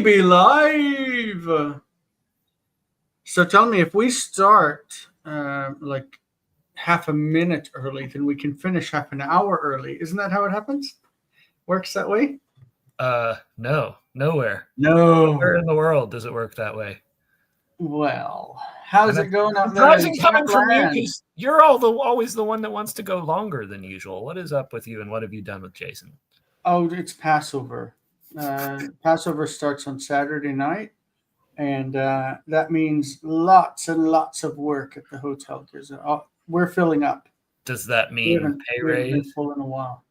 be live. So tell me, if we start like half a minute early, then we can finish half an hour early. Isn't that how it happens? Works that way? No, nowhere. No. Where in the world does it work that way? Well, how's it going out there? Surprising coming from you, because you're always the one that wants to go longer than usual. What is up with you, and what have you done with Jason? Oh, it's Passover. Passover starts on Saturday night, and that means lots and lots of work at the hotel because we're filling up. Does that mean pay raise? We haven't been full in a while.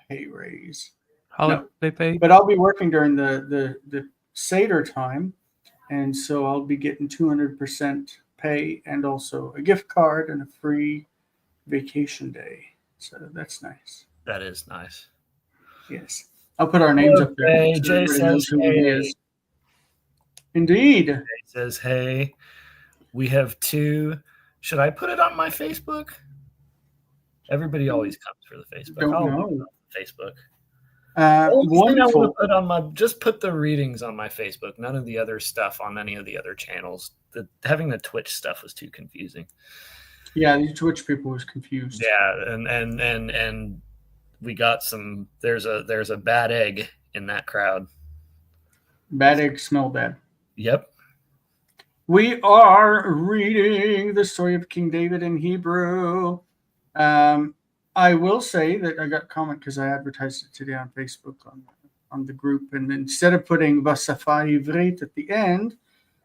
Pay raise. Holiday pay? But I'll be working during the Seder time, and so I'll be getting 200% pay and also a gift card and a free vacation day. So that's nice. That is nice. Yes. I'll put our names up there. Hey, Jay says hey. Indeed. Jay says hey. We have 2. Should I put it on my Facebook? Everybody always comes for the Facebook. Don't know. Facebook. Wonderful. Just put the readings on my Facebook. None of the other stuff on any of the other channels. Having the Twitch stuff was too confusing. Yeah, the Twitch people was confused. Yeah, and we got some. There's a bad egg in that crowd. Bad eggs smell bad. Yep. We are reading the story of King David in Hebrew. I will say that I got a comment because I advertised it today on Facebook on the group, and instead of putting Basafa Ivrit at the end,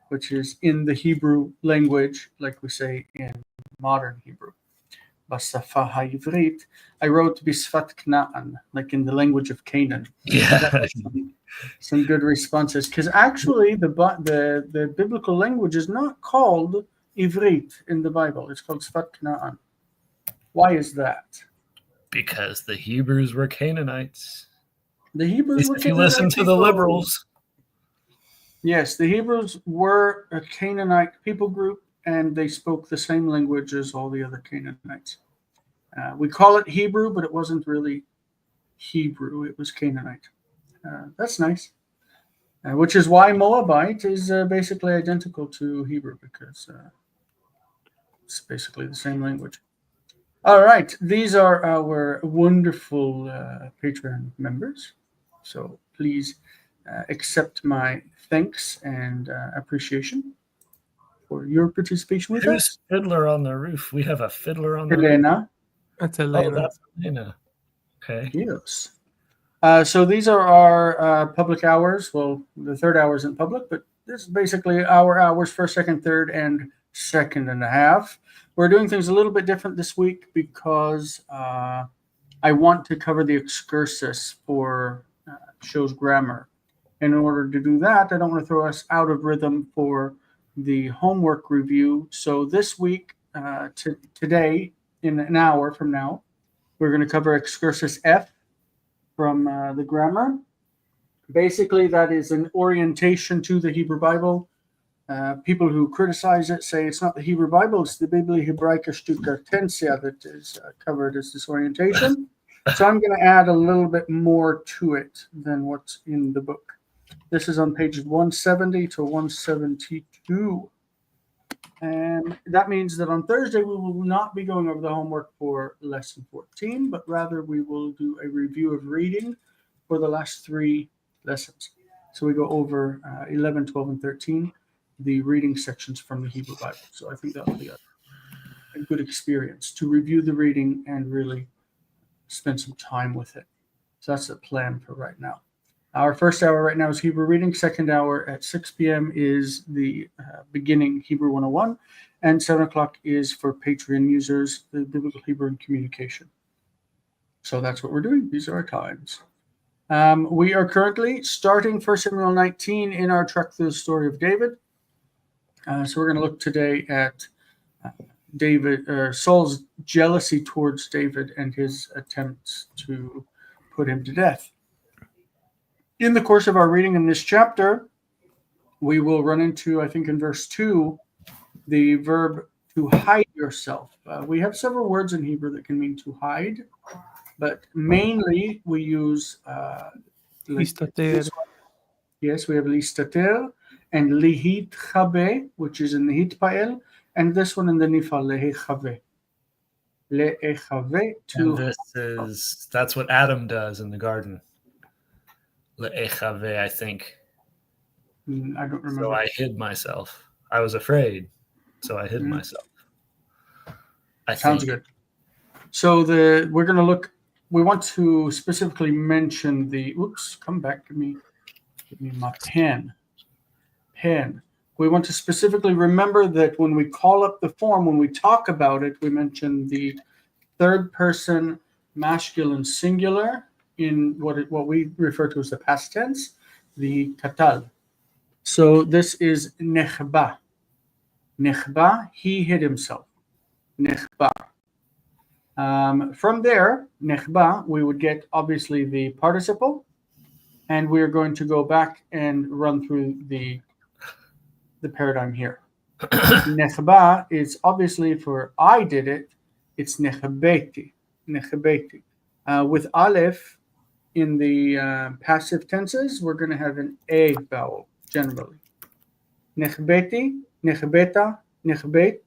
which is in the Hebrew language, like we say in modern Hebrew, Basafa Ivrit, I wrote Bisfat Kna'an, like in the language of Canaan. Yeah. Some good responses, because actually the biblical language is not called Ivrit in the Bible. It's called Sfat Kna'an. Why is that? Because the Hebrews were Canaanites. The Hebrews were if you listen to the liberals. Yes, the Hebrews were a Canaanite people group, and they spoke the same language as all the other Canaanites. We call it Hebrew, but it wasn't really Hebrew. It was Canaanite. That's nice. Which is why Moabite is basically identical to Hebrew, because it's basically the same language. All right. These are our wonderful Patreon members. So please accept my thanks and appreciation for your participation with us. Who's Fiddler on the Roof? We have a fiddler on the Elena. roof. That's Elena. Oh, that's Elena. Okay. Yes. So these are our public hours. Well, the third hour isn't public, but this is basically our hours, first, second, third, and second and a half. We're doing things a little bit different this week because I want to cover the excursus for Show's Grammar. In order to do that, I don't want to throw us out of rhythm for the homework review. So this week, today, in an hour from now, we're going to cover excursus F from the grammar. Basically, that is an orientation to the Hebrew Bible. People who criticize it say it's not the Hebrew Bible, it's the Biblia Hebraica Stuttgartensia that is covered as this orientation. So I'm going to add a little bit more to it than what's in the book. This is on pages 170 to 172. And that means that on Thursday, we will not be going over the homework for lesson 14, but rather we will do a review of reading for the last 3 lessons. So we go over 11, 12, and 13, the reading sections from the Hebrew Bible. So I think that will be a good experience to review the reading and really spend some time with it. So that's the plan for right now. Our first hour right now is Hebrew reading. Second hour at 6 p.m. is the beginning Hebrew 101. And 7 o'clock is for Patreon users, the Biblical Hebrew and Communication. So that's what we're doing. These are our times. We are currently starting 1 Samuel 19 in our trek through the story of David. So we're going to look today at Saul's jealousy towards David and his attempts to put him to death. In the course of our reading in this chapter, we will run into, I think in verse 2, the verb to hide yourself. We have several words in Hebrew that can mean to hide, but mainly we use this one, Yes, we have listater and lihit chabe, which is in the hitpael, and this one in the nifal lehechave. Lehechave And that's what Adam does in the garden. Le'echave, I think. I don't remember. So I hid myself. I was afraid, so I hid myself. Sounds good. So we're going to look. We want to specifically mention the. Oops! Come back. Give me my pen. We want to specifically remember that when we call up the form, when we talk about it, we mention the third person masculine singular in what we refer to as the past tense, the katal. So this is nechba. Nechba, he hid himself. Nechba. From there, nechba, we would get obviously the participle, and we're going to go back and run through the paradigm here. Nechba is obviously for I did it, it's nechbeti. Nechbeti. With aleph in the passive tenses, we're going to have an a vowel generally. Nechbeti, nechbeta, nechbet,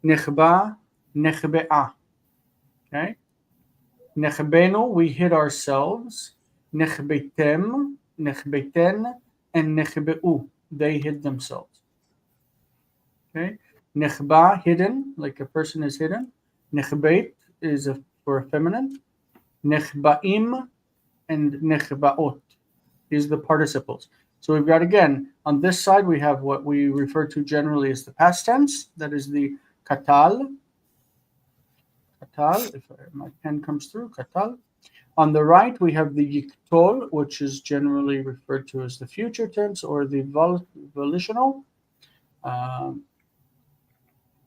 nechba, nechbe'a. Okay. Nechbenu, we hid ourselves. Nechbetem, nechbeten, and nechbe'u, they hid themselves. Okay. Nechba, hidden, like a person is hidden. Nechbet is for a feminine. Nechba'im and nechba'ot is the participles. So we've got, again, on this side, we have what we refer to generally as the past tense. That is the katal. Katal, if my pen comes through, katal. On the right, we have the yiktol, which is generally referred to as the future tense or the volitional.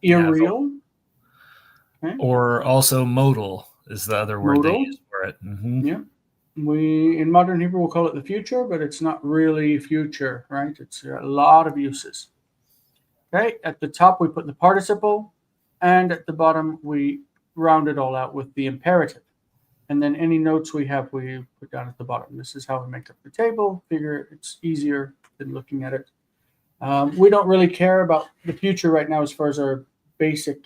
Irreal. Okay. Or also modal is the other word they use for it. Mm-hmm. Yeah. We in modern Hebrew will call it the future, but it's not really future, right? It's a lot of uses. Okay, at the top we put the participle, and at the bottom we round it all out with the imperative. And then any notes we have, we put down at the bottom. This is how we make up the table. Figure it's easier than looking at it. We don't really care about the future right now as far as our basic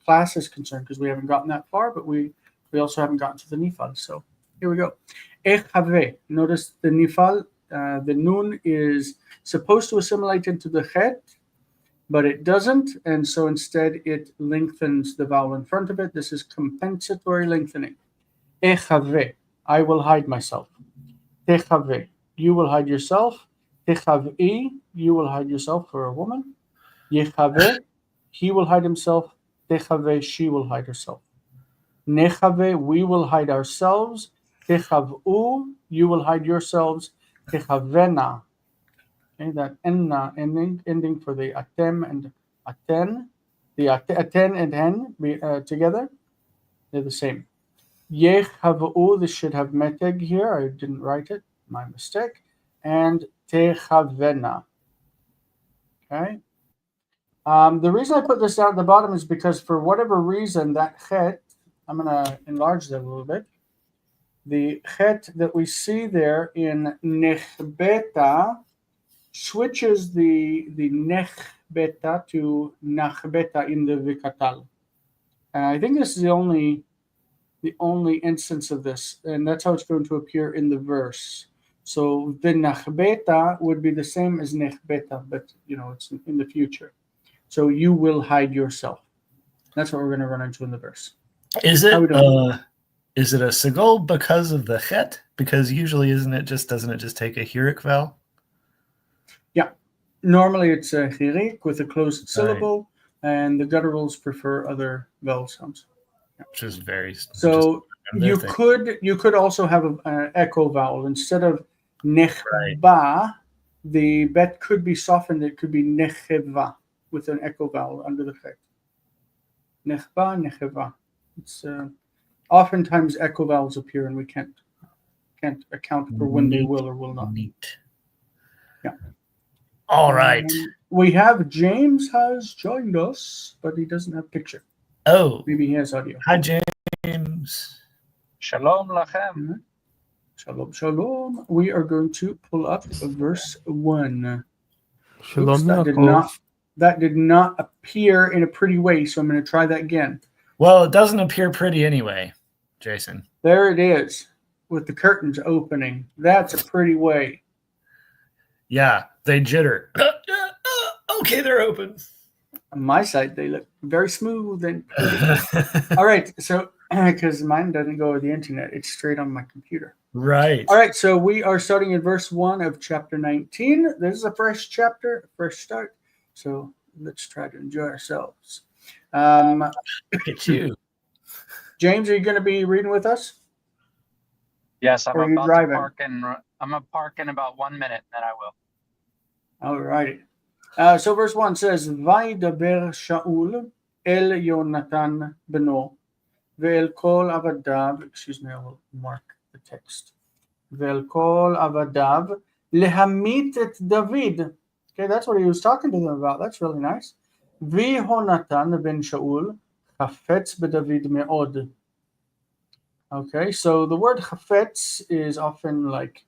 class is concerned, because we haven't gotten that far, but we also haven't gotten to the nifal. So here we go. Echave. Notice the nifal, the nun is supposed to assimilate into the chet, but it doesn't, and so instead it lengthens the vowel in front of it. This is compensatory lengthening. Echave. I will hide myself. Techave. You will hide yourself. Techavi. You will hide yourself for a woman. Yechave. He will hide himself. Techave. She will hide herself. Nechave. We will hide ourselves. Techavu, you will hide yourselves. Techavena, okay, that enna ending for the atem and aten. The aten and hen together, they're the same. Yechavu, this should have meteg here. I didn't write it, my mistake. And techavena. Okay. The reason I put this down at the bottom is because for whatever reason that chet, I'm going to enlarge that a little bit. The chet that we see there in nechbeta switches the nechbeta to nachbeta in the vikatal. I think this is the only instance of this, and that's how it's going to appear in the verse. So the nachbeta would be the same as nechbeta, but it's in the future. So you will hide yourself. That's what we're going to run into in the verse. Is it a segol because of the chet? Because usually doesn't it just take a hirik vowel? Yeah. Normally it's a hirik with a closed syllable, and the gutturals prefer other vowel sounds. Yeah. Which is very... So you could also have an echo vowel. Instead of nechba, the bet could be softened. It could be necheva with an echo vowel under the chet. Nechba, necheva. It's... oftentimes echo vowels appear, and we can't account for when they will or will not. Neat. Yeah. All right. We have James has joined us, but he doesn't have picture. Oh. Maybe he has audio. Hi, James. Shalom lachem. Mm-hmm. Shalom, shalom. We are going to pull up verse 1. Shalom Oops, Yaakov. that did not appear in a pretty way, so I'm going to try that again. Well, it doesn't appear pretty anyway, Jason. There it is, with the curtains opening. That's a pretty way. Yeah, they jitter. Okay, they're open. On my side, they look very smooth and pretty. All right, so because mine doesn't go with the internet, it's straight on my computer. Right. All right, so we are starting in verse 1 of chapter 19. This is a fresh chapter, a fresh start. So let's try to enjoy ourselves. Look at you. James, are you going to be reading with us? Yes, I'm Or are you about driving? to park and I'm gonna park in about 1 minute, then I will. All righty. So verse 1 says, Vaidaber Shaul el Yonatan beno ve'el kol avadav. Excuse me, I will mark the text. Ve'el kol avadav lehamit et David. Okay, that's what he was talking to them about. That's really nice. Vihonatan ben Shaul chafetz beDavid me'od. Okay, so the word chafetz is often like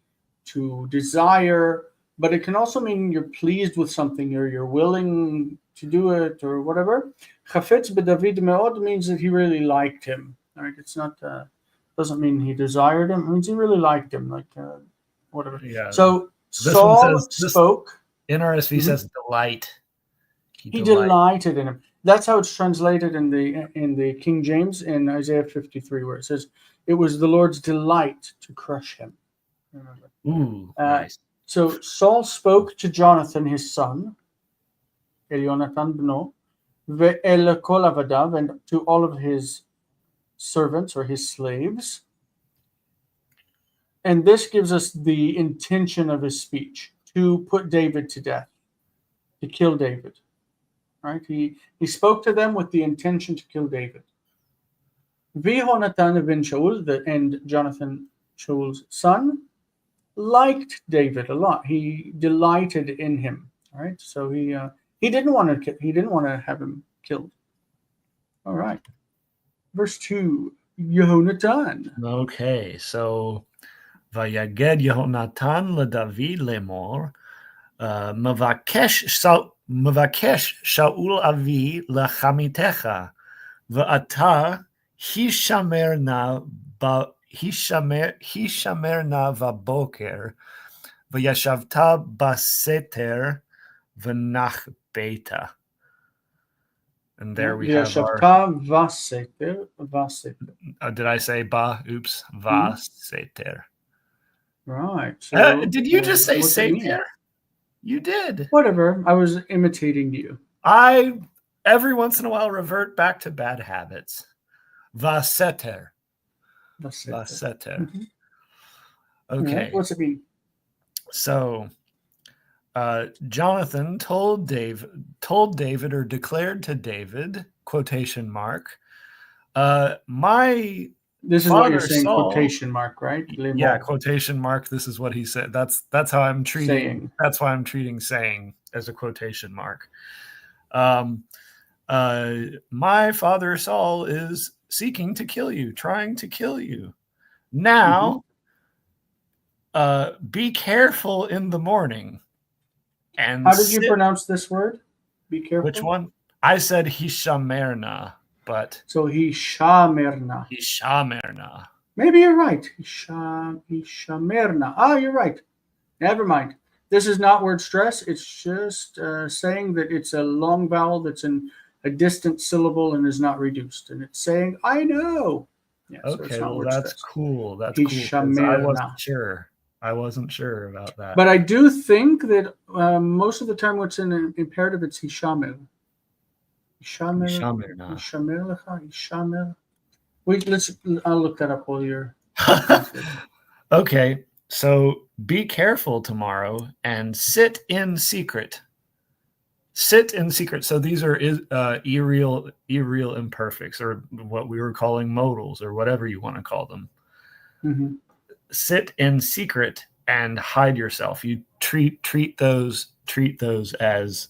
to desire, but it can also mean you're pleased with something or you're willing to do it or whatever. Chafetz beDavid me'od means that he really liked him. All right, it's not doesn't mean he desired him. It means he really liked him, like whatever. Yeah. So This one Saul says this- spoke. NRSV Mhm. says delight. He delighted in him. That's how it's translated in the King James in Isaiah 53, where it says, "It was the Lord's delight to crush him." Remember. Ooh, Uh, nice. So Saul spoke to Jonathan, his son, Elionatan bno, ve'el kol avadav, and to all of his servants or his slaves. And this gives us the intention of his speech, to put David to death, to kill David. Right? He spoke to them with the intention to kill David. Vihonatan ben Shaul, and Jonathan, Shaul's son, liked David a lot. He delighted in him. All right, so he didn't want to have him killed. All right, verse 2. Yehonatan. Okay, so Vayaged Yehonatan leDavid lemor Mavakesh Shaul avi lechamitecha ve'ata hishamerna vaboker v'yashavta baseter v'nachbeta. And there we have our. Yeshavta vaseter. Did I say ba? Oops. Vaseter. Right. So, Did you just say what's it mean? Sater? You did. Whatever. I was imitating you. I every once in a while revert back to bad habits. Vaseter. Vaseter. Mhm. Okay. What's it mean? So Jonathan told David or declared to David, quotation mark, my This is what you're Father saying, Saul- quotation mark, right? yeah, quotation mark. This is what he said. That's how I'm treating. Saying. That's why I'm treating saying as a quotation mark. My father Saul is seeking to kill you, trying to kill you. Now, be careful in the morning. And How did you pronounce this word? Be careful. Which one? I said Hishamerna, but So Hishamerna. Hishamerna. Maybe you're right. Hishamerna. Ah, you're right. Never mind. This is not word stress. It's just saying that it's a long vowel that's in a distant syllable and is not reduced. And it's saying, I know. Yeah, so it's Okay, not well, word that's stress. cool. That's cool. 'Cause I Hishamerna. wasn't sure. I wasn't sure about that. But I do think that most of the time what's in an imperative, it's Hishamer. Hishamer. Hishamerna. Hishamer lecha, Hishamer. I'll look that up while you're. Okay, so be careful tomorrow and sit in secret. Sit in secret. So these are aerial imperfects, or what we were calling modals, or whatever you want to call them. Mhm. Sit in secret and hide yourself. You treat those as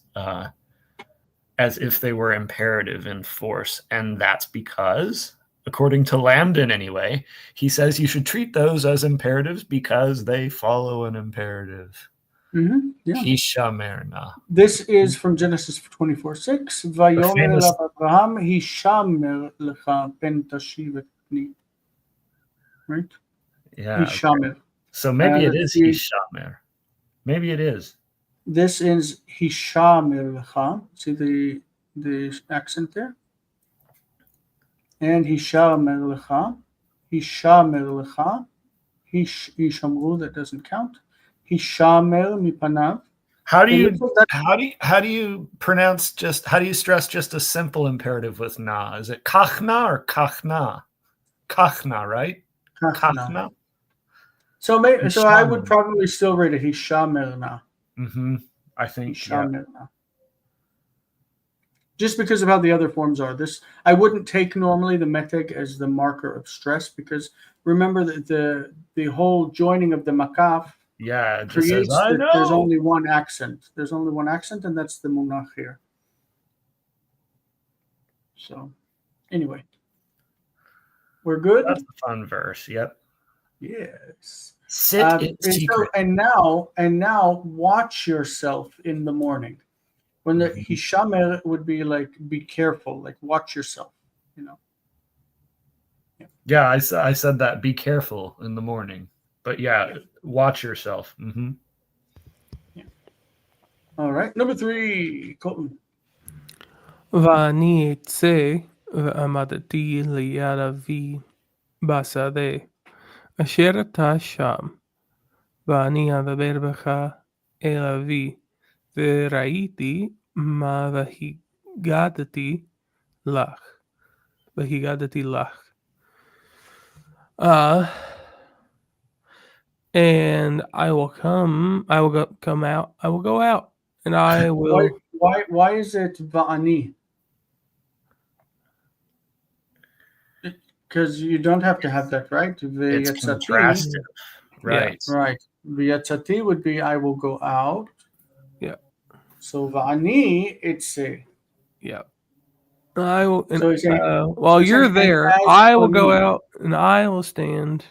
if they were imperative in force, and that's because according to Lambden anyway, he says you should treat those as imperatives because they follow an imperative. Yeah. Hishamerna. This is from Genesis 24:6. Vayomer famous- elav Abraham, Hishamer lecha ben tashiv et bni. Right? Yeah. Hishamer. So maybe it let's is see. Hishamer. Maybe it is. This is Hishamer lecha. See the accent there? And Hishamer lecha. Hishamer lecha. Hishamru, that doesn't count. Hishamer mipanav. How do It you looks like that- how do you pronounce just how do you stress just a simple imperative with na? Is it kachna or kachna? Kachna, right? Kachna. So I would Hishamer. probably still rate it Hishamer na. Mm-hmm. I think yeah. Hishamer na. Just because of how the other forms are. This I wouldn't take normally the meteg as the marker of stress because remember that the whole joining of the makaf Yeah, it just creates says I that there's know. only one accent. There's only one accent, and that's the munach here. So, anyway, we're good. That's a fun verse. Yep. Yes. Sit in And secret. and now watch yourself in the morning. When the Mhm. hishamer would be like be careful, like watch yourself. You know. Yeah, I said that. Be careful in the morning. But yeah, watch yourself. Mm-hmm. All right. Number 3, Colton. ואני אצא ועמדתי ליד אבי בשדה, אשר אתה שם, ואני אדבר בך אל אבי, וראיתי מה והגדתי לך. והגדתי לך. And I will come out, I will go out, and I will. Why is it va'ani? Because you don't have to have that, right? It's V'yatzati, contrastive. Right. right. V'yatzati would be I will go out. Yeah. So va'ani, it's a. Yeah. I will. And, So he's saying- while he's you're saying, there, "And as I will for go me." out and I will stand.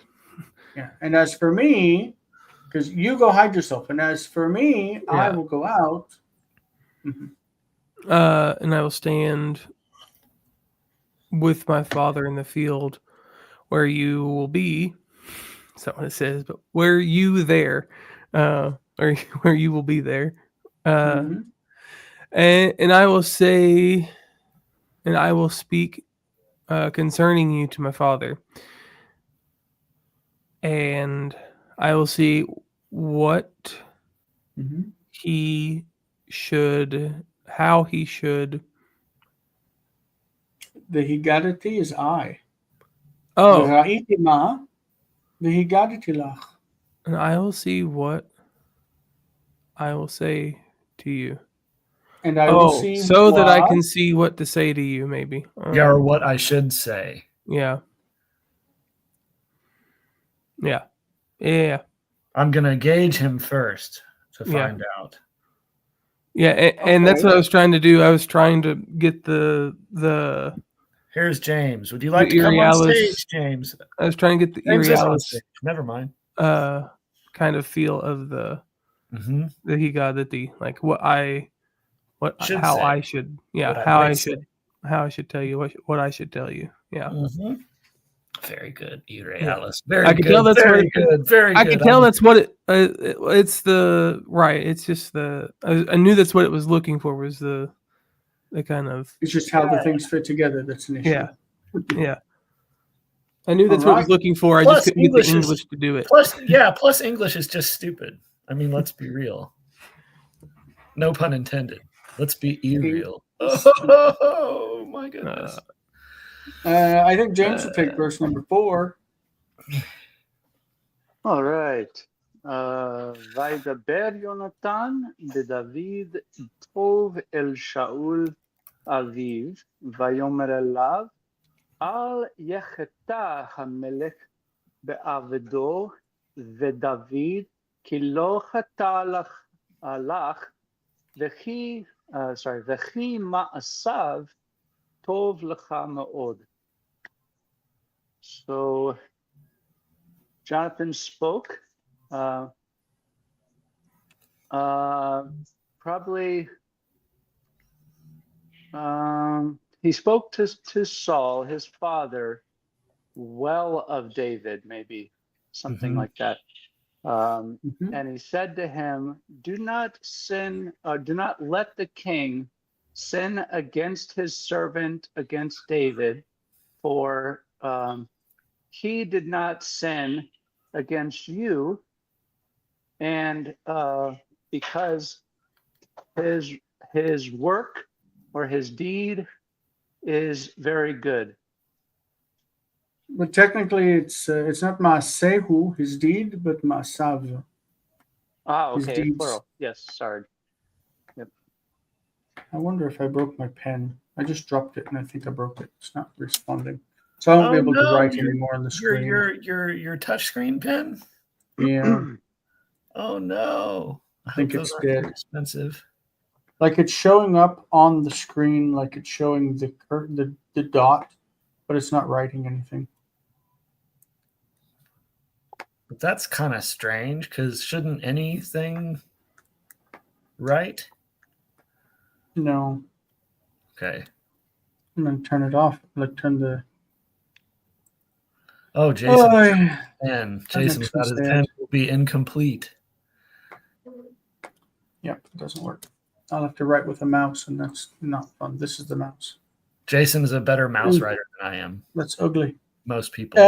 Yeah. And as for me, because you go hide yourself, and as for me, I Yeah. will go out. Mhm. And I will stand with my father in the field where you will be. That's not what it says, but where you there, or where you will be there. Mhm. And I will say, and I will speak concerning you to my father. And I will see what Mhm. he should, how he should. The higadati is I. Oh, V'ra'iti ma, v'higadati lach. and I will see what I will say to you. And I will Oh, see so that I what- can see what to say to you, maybe. Yeah, or what I should say. Yeah. Yeah. Yeah. I'm gonna gauge him first to Yeah. find out. Yeah. And that's Okay. what I was trying to do. I was trying to get the Here's James. Would you like to come on Irialis- stage, James? I was trying to get the James is on Irialis stage. Never mind. kind of feel of the Mm-hmm. higadati, like Should how say. I should, yeah, What I how would I say. should, how I should tell you what I should tell you. Yeah. Mm-hmm. Very good, Iralis. Very I can good. tell that's very what- good. Very I good. can tell that's what it's the right. It's just I knew that's what it was looking for, was the kind of, It's just how the things fit together that's an issue. yeah. Yeah. I knew that's what it was Alright. looking for. I Plus, just couldn't get English the is- English to do it. Plus English is just stupid. I mean, let's be real. No pun intended. Let's be real. Oh my goodness. I think James will take verse number 4. All right. וידבר יונתן בדוד טוב אל שאול אביו, ויאמר אליו, אל יחטא המלך בעבדו ודוד, כי לא חטא לך, וכי מעשיו טוב לך מאוד. So Jonathan spoke. Probably he spoke to Saul, his father, well of David, maybe something Mhm. like that. Mhm. And he said to him, do not sin, do not let the king sin against his servant, against David, for he did not sin against you, and because his work or his deed is very good. But technically, it's not Maasehu, his deed, but Maasav, his Okay, deeds. plural. Yes, sorry. I wonder if I broke my pen. I just dropped it, and I think I broke it. It's not responding, so I won't be able to write anymore on the screen. Your touchscreen pen. Yeah, Oh no! I think hope those it's aren't dead. too expensive. like it's showing up on the screen, like it's showing the dot, but it's not writing anything. But that's kind of strange because shouldn't anything write? No, Okay. I'm gonna turn it off. Like turn the. Oh, Jason. Oh, Pen. that Jason makes me without his sad. pen will be incomplete. Yep, it doesn't work. I'll have to write with a mouse, and that's not fun. This is the mouse. Jason is a better mouse writer than I am. That's ugly. Most people.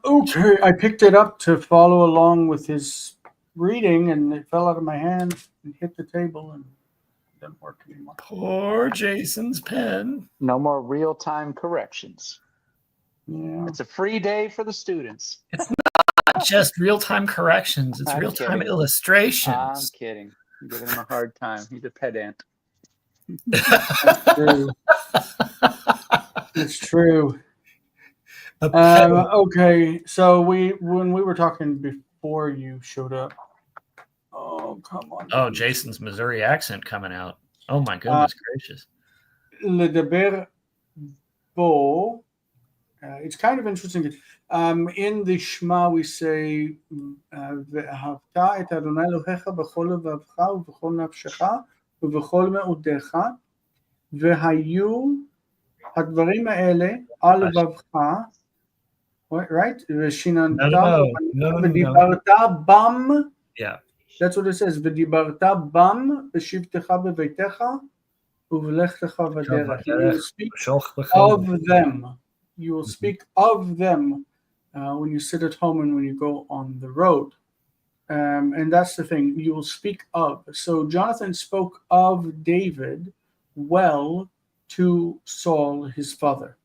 Okay, I picked it up to follow along with his reading, and it fell out of my hand and hit the table, and it doesn't work anymore. Poor Jason's pen. No more real-time corrections. Yeah. It's a free day for the students. Not just real-time corrections. It's I'm real-time kidding. illustrations. I'm kidding. I'm giving him a hard time. He's a pedant. True. It's true. A pen. Okay, so when we were talking before you showed up. Oh, come on. Oh, Jason's Missouri accent coming out. Oh my goodness gracious. לדבר בו, it's kind of interesting. In the Shema we say, ואהבת את אדוני אלוהיך בכל לבבך ובכל נפשך ובכל מאודיך, והיו הדברים האלה על לבבך, right? ושיננת ודיברת בם. Yeah. That's what it says. ודיברת בם בשבתך בביתך ובלכתך בדרך. You will speak of them. You will speak of them when you sit at home and when you go on the road. And that's the thing. You will speak of. So Jonathan spoke of David well to Saul, his father.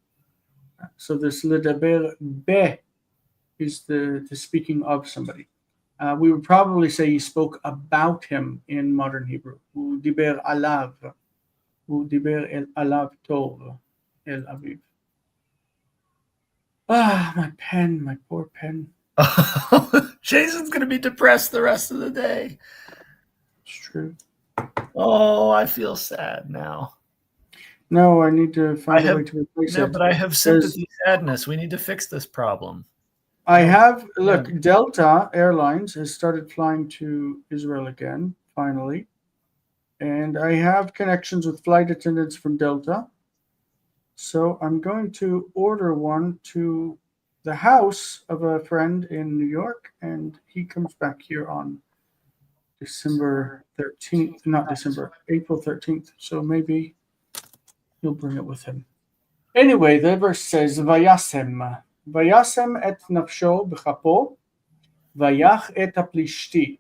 So this ledaber be is the speaking of somebody. We would probably say he spoke about him in modern Hebrew. הוא דיבר עליו. הוא דיבר עליו טוב, אל אביו. My pen, my poor pen. Jason's going to be depressed the rest of the day. It's true. Oh, I feel sad now. No, I need to find a way to replace it. But I have sympathy, sadness. We need to fix this problem. I have, look, Delta Airlines has started flying to Israel again, finally. And I have connections with flight attendants from Delta. So I'm going to order one to the house of a friend in New York, and he comes back here on December 13th, not December, April 13th. So maybe he'll bring it with him. Anyway, the verse says, Vayasem. Vayasem et nafsho b'chapo, vayach et הפלישתי.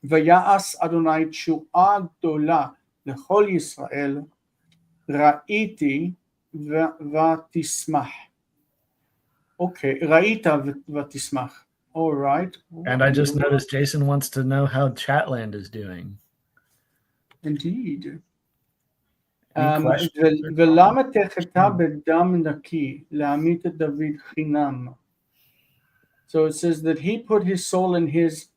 ויעש אדוני תשועה גדולה לכל ישראל, ראיתי ותשמח. Okay, ראית ותשמח. All right. And I just noticed Jason wants to know how Chatland is doing. Indeed. Any questions? ולמה תחתה בדם נקי להמית את דוד חינם? So it says that he put his soul in his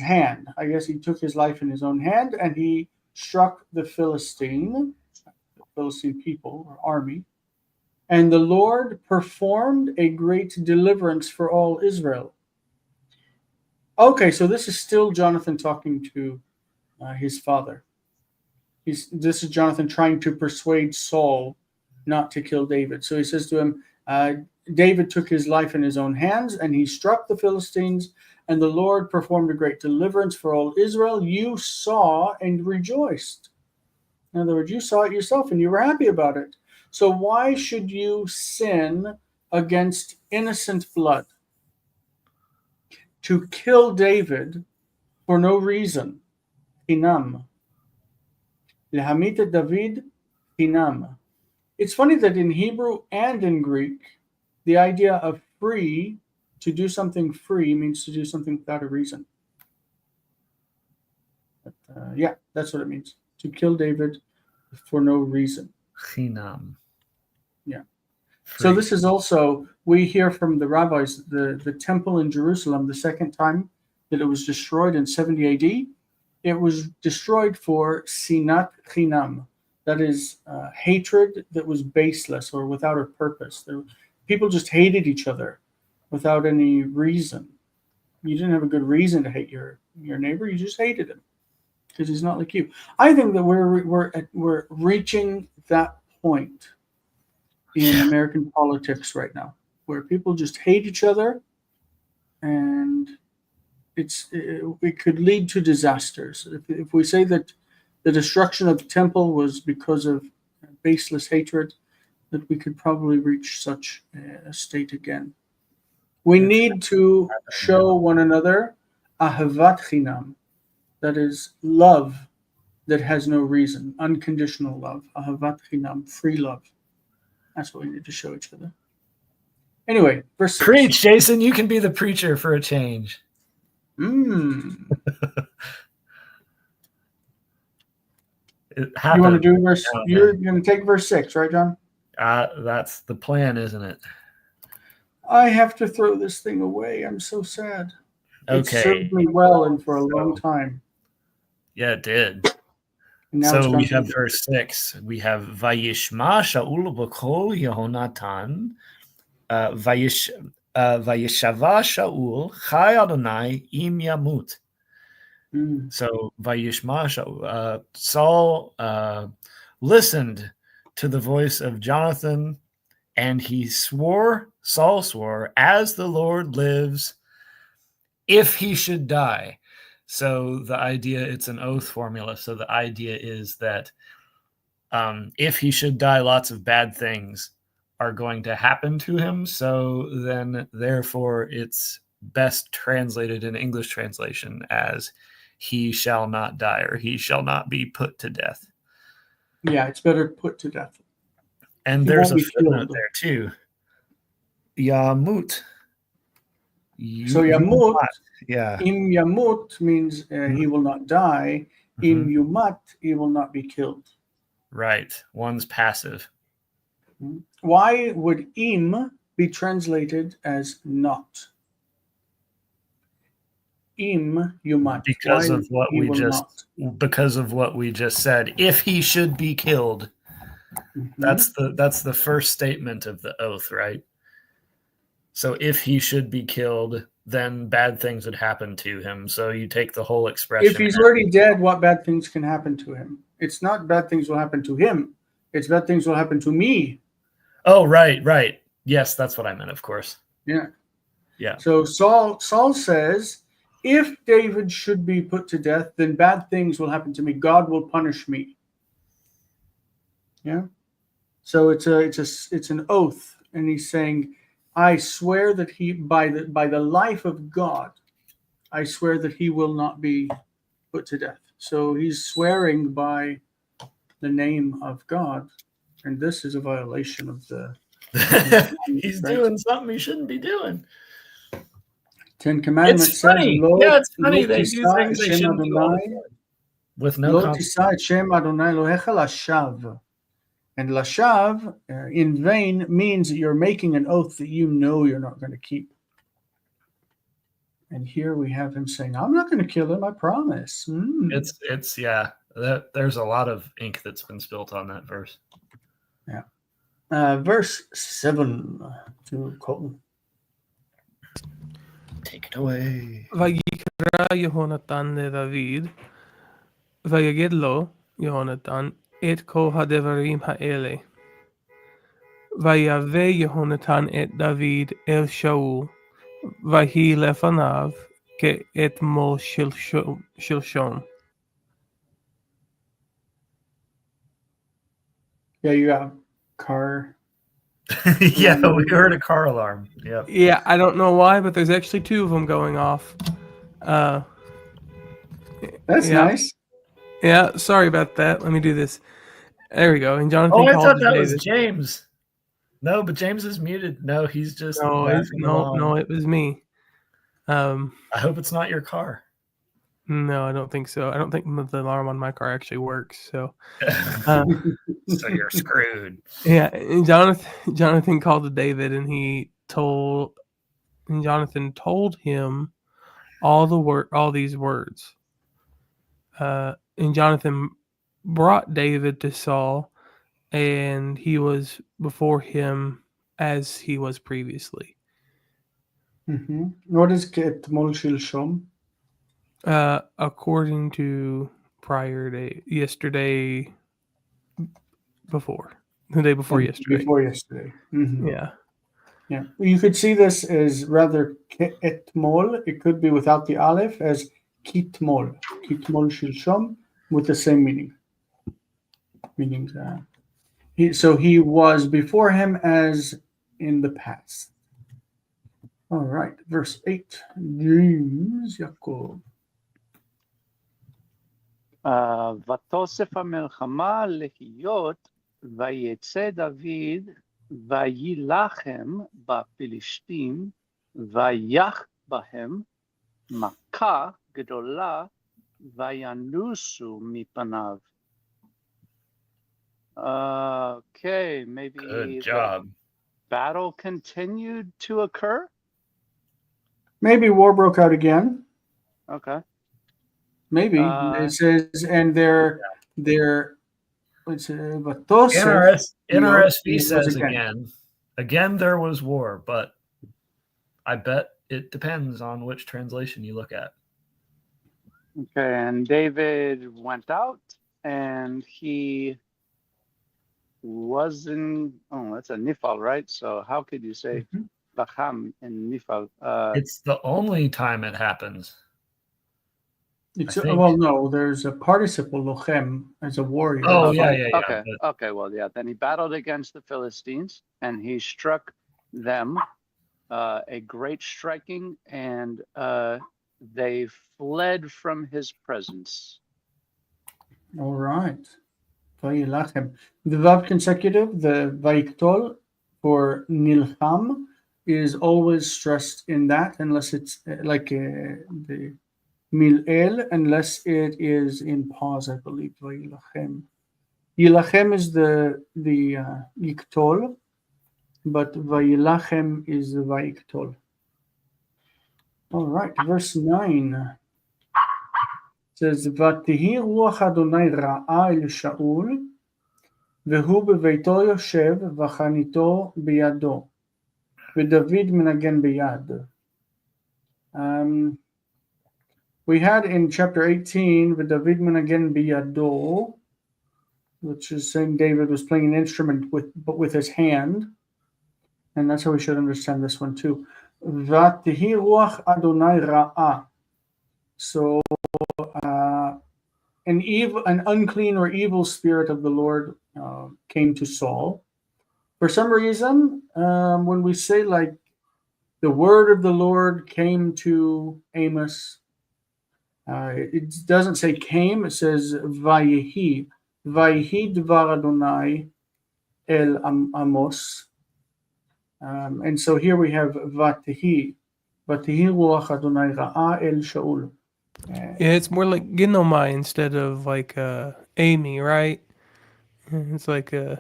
hand. I guess he took his life in his own hand, and he struck the Philistine people or army. And the Lord performed a great deliverance for all Israel. Okay, so this is still Jonathan talking to his father. This is Jonathan trying to persuade Saul not to kill David. So he says to him, David took his life in his own hands, and he struck the Philistines, and the Lord performed a great deliverance for all Israel. You saw and rejoiced. In other words, you saw it yourself, and you were happy about it. So why should you sin against innocent blood? To kill David for no reason. Hinam. Lehamit David hinam. It's funny that in Hebrew and in Greek, the idea of free, to do something free, means to do something without a reason. But, yeah, that's what it means. To kill David for no reason. Chinam. Yeah. So this is also, we hear from the rabbis, the temple in Jerusalem, the second time that it was destroyed in 70 AD, it was destroyed for sinat chinam. That is hatred that was baseless or without a purpose. People just hated each other without any reason. You didn't have a good reason to hate your neighbor. You just hated him because he's not like you. I think that we're reaching that point in American politics right now, where people just hate each other, and it could lead to disasters. If we say that the destruction of the temple was because of baseless hatred, that we could probably reach such a state again. We need to show one another ahavat chinam, that is love that has no reason, unconditional love, ahavat chinam, free love. That's what we need to show each other. Anyway, verse 6. Preach, Jason. You can be the preacher for a change. It happened. You want to do verse? You're going to take verse 6, right, John? That's the plan, isn't it? I have to throw this thing away. I'm so sad. Okay. It served me well and for a long time. Yeah, it did. And now So we have verse 6. We have Vayishma Shaul b'kol Yehonatan, Vayishava Shaul Chai Adonai im Yamut. So Vayishma Shaul, Saul listened to the voice of Jonathan, and Saul swore, as the Lord lives, if he should die. So the idea, it's an oath formula. So the idea is that if he should die, lots of bad things are going to happen to him. So then, therefore, it's best translated in English translation as he shall not die, or he shall not be put to death. Yeah, it's better put to death. And He there's won't a be footnote killed. there too. Yamut. So Yamut, Yeah. im Yamut means he will not die. Im Yumat, he will not be killed. Right. One's passive. Why would im be translated as not? Im Yumat. Because Why of what he we will just not? because of what we just said. If he should be killed. That's the first statement of the oath, right? So if he should be killed, then bad things would happen to him. So you take the whole expression. If he's already dead, what bad things can happen to him? It's not bad things will happen to him. It's bad things will happen to me. Oh, right. Yes, that's what I meant, of course. Yeah. Yeah. So Saul says, if David should be put to death, then bad things will happen to me. God will punish me. Yeah. So it's an oath, and he's saying, I swear that he by the life of God, I swear that he will not be put to death. So he's swearing by the name of God, and this is a violation of the He's doing something he shouldn't be doing. Ten Commandments. It's funny. It's funny they do things they shouldn't do all the Adonai, time. With no Lo consequence. tisa et Shem Adonai Elohecha lashav. And lashav in vain means that you're making an oath that you know you're not going to keep. And here we have him saying, I'm not going to kill him, I promise. It's yeah. There's a lot of ink that's been spilt on that verse. Yeah. Verse 7 to Colton. Take it away. ויקרא יהונתן לדוד, ויגיד לו יהונתן את כל הדברים האלה. ויבא יהונתן את דוד אל שאול, ויהי לפניו כאתמול שלשום. Yeah, you got car. Yeah, we heard a car alarm. Yep. Yeah, I don't know why, but there's actually two of them going off. That's Yeah. nice. Yeah, sorry about that. Let me do this. There we go. And Jonathan Oh, I called thought to that was David. James. No, but James is muted. No, he's just laughing along. No, it was me. I hope it's not your car. No, I don't think so. I don't think the alarm on my car actually works. So, So you're screwed. yeah, and Jonathan called to David, and Jonathan told him all these words. And Jonathan brought David to Saul, and he was before him as he was previously. Mm-hmm. What is Ketmol Shilshom? According to yesterday, the day before yesterday. Before yesterday. Mm-hmm. Yeah. Yeah. You could see this as rather Ketmol. It could be without the aleph as Kitmol. Kitmol Shilshom with the same meaning. So he was before him as in the past. All right, verse 8. James Yaakov. ותוסף המלחמה להיות, ויצא דוד, ויילחם בפלישתים, ויך בהם מכה גדולה, וינוסו מפניו. Okay, maybe Good job. the battle continued to occur. Maybe war broke out again. Okay. Maybe it says, and they're NRSV says again there was war, but I bet it depends on which translation you look at. Okay, and David went out, and he was in. Oh, that's a nifal, right? So how could you say lacham in nifal? It's the only time it happens. No, there's a participle lochem as a warrior. Oh, okay. yeah. Okay. Okay. Well, yeah. Then he battled against the Philistines, and he struck them a great striking, and they fled from his presence. All right. Vayilachem. The vav consecutive, the vayiktol for nilcham, is always stressed in that, unless it's like the mil'el, unless it is in pause, I believe. Vayilachem. Yilachem is the yiktol, but vayilachem is the vayiktol. All right, verse 9 says, ותהי רוח אדוני רעה אל שאול, והוא בביתו יושב, וחניתו בידו, ודוד מנגן ביד. We had in chapter 18, ודוד מנגן בידו, which is saying David was playing an instrument with his hand, and that's how we should understand this one too. ותהי רוח אדוני רעה. So an unclean or evil spirit of the Lord came to Saul. For some reason, when we say like the word of the Lord came to Amos, it doesn't say came, it says vayehi. Vayehi dvar Adonai el Amos. And so here we have vatehi. Vatehi ruach Adonai ra'a el Shaul. Yeah, it's more like Ginomai instead of like Amy, right? It's like and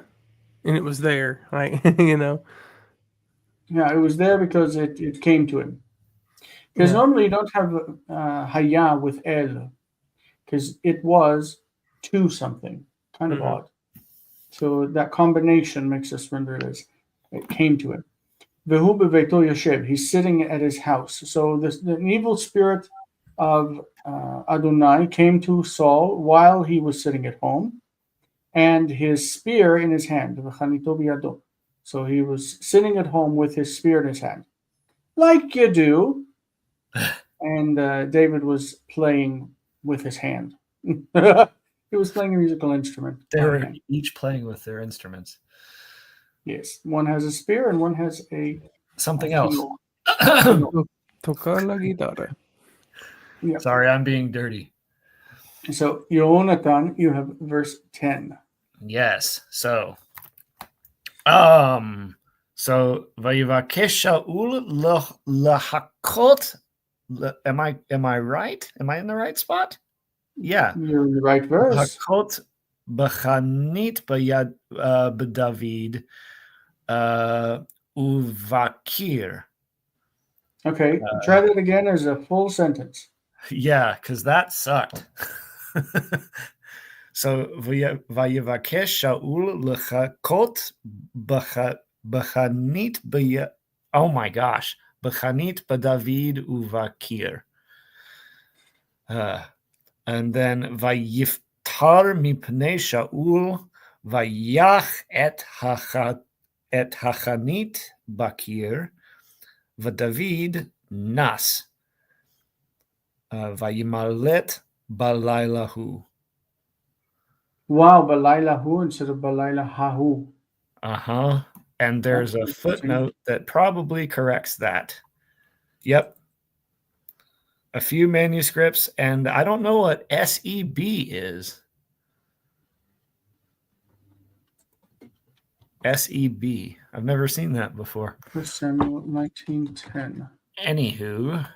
it was there, right? Yeah, it was there because it came to him. Because normally you don't have haya with el, because it was to something. Kind of odd. So that combination makes us render it as it came to him. Vehu beveito yoshev. He's sitting at his house. So the evil spirit of Adonai came to Saul while he was sitting at home, and his spear in his hand. V'chanito biyado. So he was sitting at home with his spear in his hand, like you do. And David was playing with his hand. He was playing a musical instrument. They were each playing with their instruments. Yes, one has a spear and one has Something else. Tocar la guitarra. Yeah. Sorry, I'm being dirty. So, Jonathan, you have verse 10. Yes. So vayivakesh Shaul lahakot. Am I right? Am I in the right spot? Yeah. You're in the right verse. Hakot b'chanit b'David uvakir. Okay, try that again as a full sentence. Yeah, because that sucked. So vayivakesh Shaul lechakot b'chanit b'ya. Oh my gosh, b'chanit b'David uvakir. And then vayiftar mipnei Shaul vayach et hachanit bakir v'David nas vayimalet balaylahu. Wow, Balaylahu instead of Balaylahahu. And there's a footnote that probably corrects that. Yep. A few manuscripts, and I don't know what SEB is. SEB. I've never seen that before. 1 Samuel 19:10. Anywho.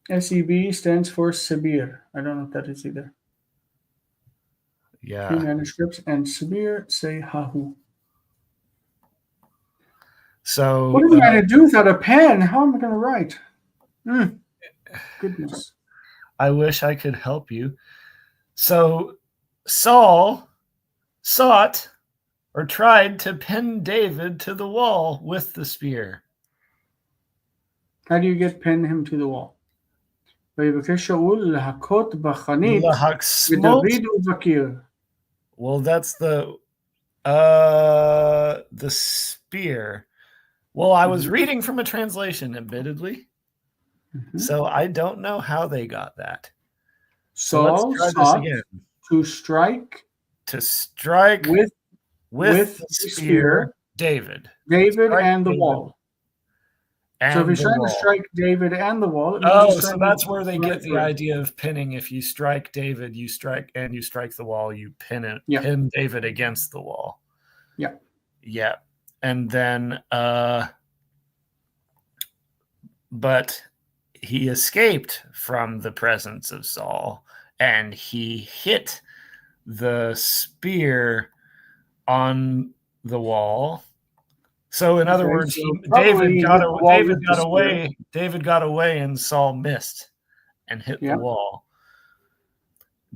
SEB stands for Sabir. I don't know what that is either. Few Yeah. manuscripts, and Sabir say Hahu. So What am I going to do without a pen? How am I going to write? Goodness. I wish I could help you. So Saul sought or tried to pin David to the wall with the spear. How do you pin him to the wall? ויבקש שאול להכות בחנית Lahak-smote. ודוד ובקיר. Well, that's the spear. Well, I was reading from a translation, admittedly, so I don't know how they got that. So Saul let's try sought this again. to strike To strike with with the the spear, David. David Strike and the David wall. And So if he's the trying wall. to strike David and the wall, it means Oh, he's so trying that's to where they strike get the with- idea of pinning. If you strike David, you strike the wall, you pin it, Yeah. pin David against the wall. Yeah. Yeah. And then but he escaped from the presence of Saul and he hit the spear on the wall. So in other Okay, words, so David probably got hit the wall with the spear. away. David got away, and Saul missed and hit Yeah. the wall.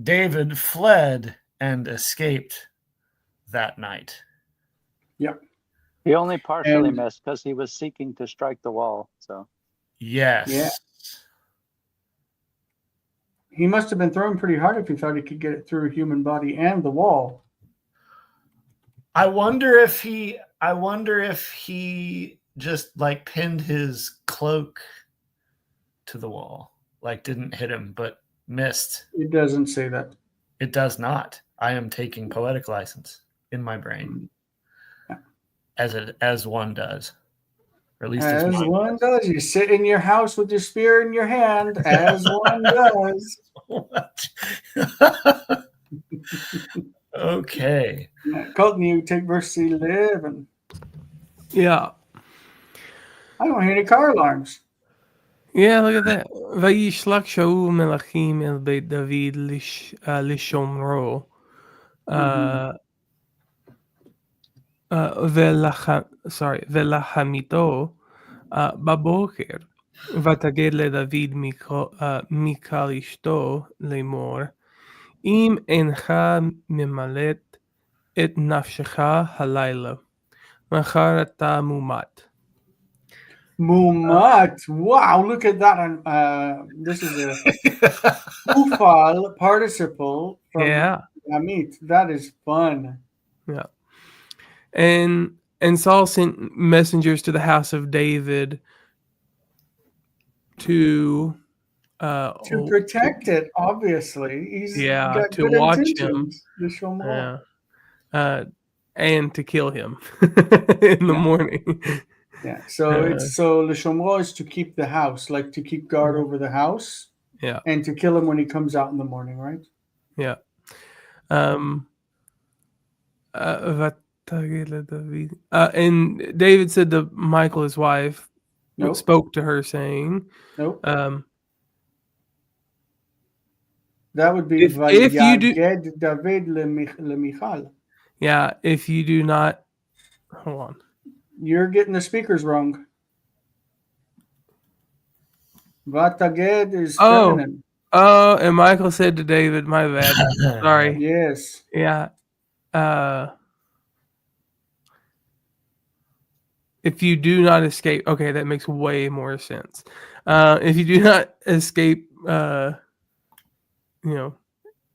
David fled and escaped that night. He only partially And- missed because he was seeking to strike the wall. So Yes. Yeah. He must have been throwing pretty hard if he thought he could get it through a human body and the wall. I wonder if he just like pinned his cloak to the wall, like didn't hit him, but missed. It doesn't say that. It does not. I am taking poetic license in my brain, as one does, or at least As one does. You sit in your house with your spear in your hand, as one does. What? Okay. Colton, you take verse 11. Yeah. I don't hear any car alarms. Yeah, look at that. וישלח שאול מלכים אל בית דוד לשומרו. ולחמיתו בבוקר. ותגד לדוד מיקל אשתו לאמור, Im encha mimalet et nafshecha halayla. Machar ata mumat. Mumat. Wow, look at that. This is a ufal participle from Yeah. Amit. That is fun. Yeah. And Saul sent messengers to the house of David to To protect it, obviously. He's Yeah, got to good watch intentions. The Shomro. yeah. And to kill him in the Yeah. morning. Yeah. So it's so the Shomro is to keep the house, like to keep guard Yeah. over the house. Yeah. And to kill him when he comes out in the morning, right? Yeah. And David said to Michal, his wife, Nope. spoke to her saying, Nope. um, That would be if you do, Vayaged David lemichal. yeah, if you do not, hold on. You're getting the speakers wrong. Vataged is Oh. feminine. Oh, and Michal said to David, my bad. Sorry. Yes. Yeah. If you do not escape, okay, that makes way more sense. If you do not escape,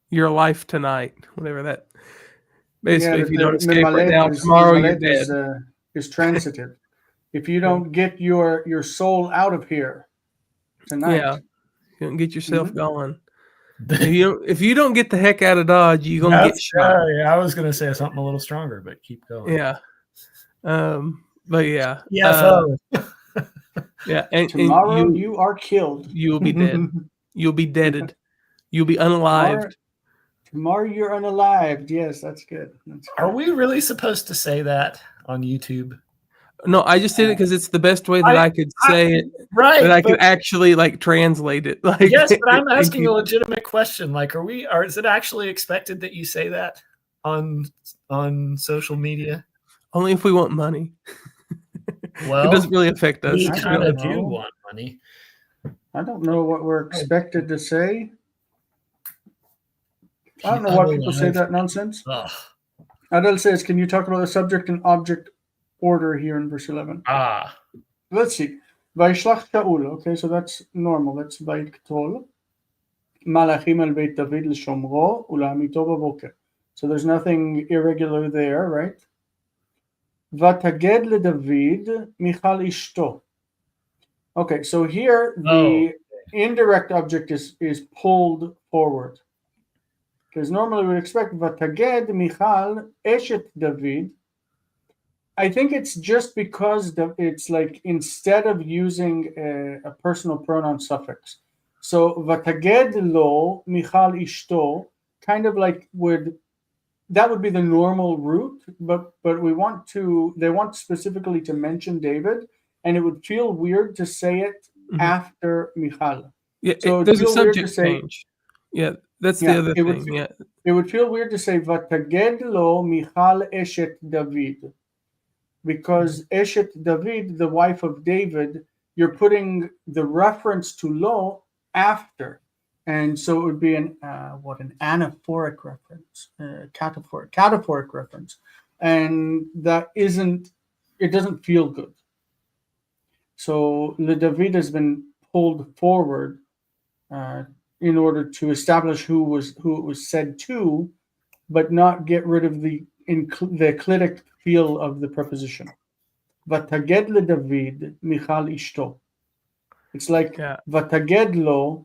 your life tonight, whatever that. Basically, if you don't escape right now, tomorrow you're dead. Is transitive. If you don't get your soul out of here tonight, Yeah, you don't get yourself going. If you don't get the heck out of Dodge, you're gonna get shot. Yeah, I was gonna say something a little stronger, but keep going. Yeah. But yeah. Yeah. And tomorrow you are killed. You will be dead. You'll be deaded. You'll be unalived. Tomorrow you're unalived. Yes, that's good. Are we really supposed to say that on YouTube? No, I just did it because it's the best way that I could say it. Right. That I could actually translate it. Yes, but I'm asking a legitimate question. Is it actually expected that you say that on social media? Only if we want money. Well, it doesn't really affect us. We kind of do want money. I don't know what we're expected to say. I don't know why people say that nonsense. Adel says, can you talk about the subject and object order here in verse 11? Let's see. Vaishlach Shaul. Okay, so that's normal. That's Vayktol. Malachim al Beit David l'shomro ulamito b'boker. So there's nothing irregular there, right? Vataged leDavid Michal ishto. Okay, so here the indirect object is pulled forward. Because normally we expect Vataged Michal Eshet David. I think it's just because it's like instead of using a personal pronoun suffix. So Vataged lo Michal Ishto kind of like that would be the normal route, but they want specifically to mention David, and it would feel weird to say it after Michal. Yeah, so there's a subject change. Yeah, that's the other thing. It would feel weird to say Vataged lo Michal Eshet David, because Eshet David, the wife of David, you're putting the reference to lo after. And so it would be an anaphoric reference, cataphoric reference. And it doesn't feel good. So Le David has been pulled forward in order to establish who it was said to, but not get rid of the clitic feel of the preposition. Vataged Le David Michal Ishto. It's like Vataged lo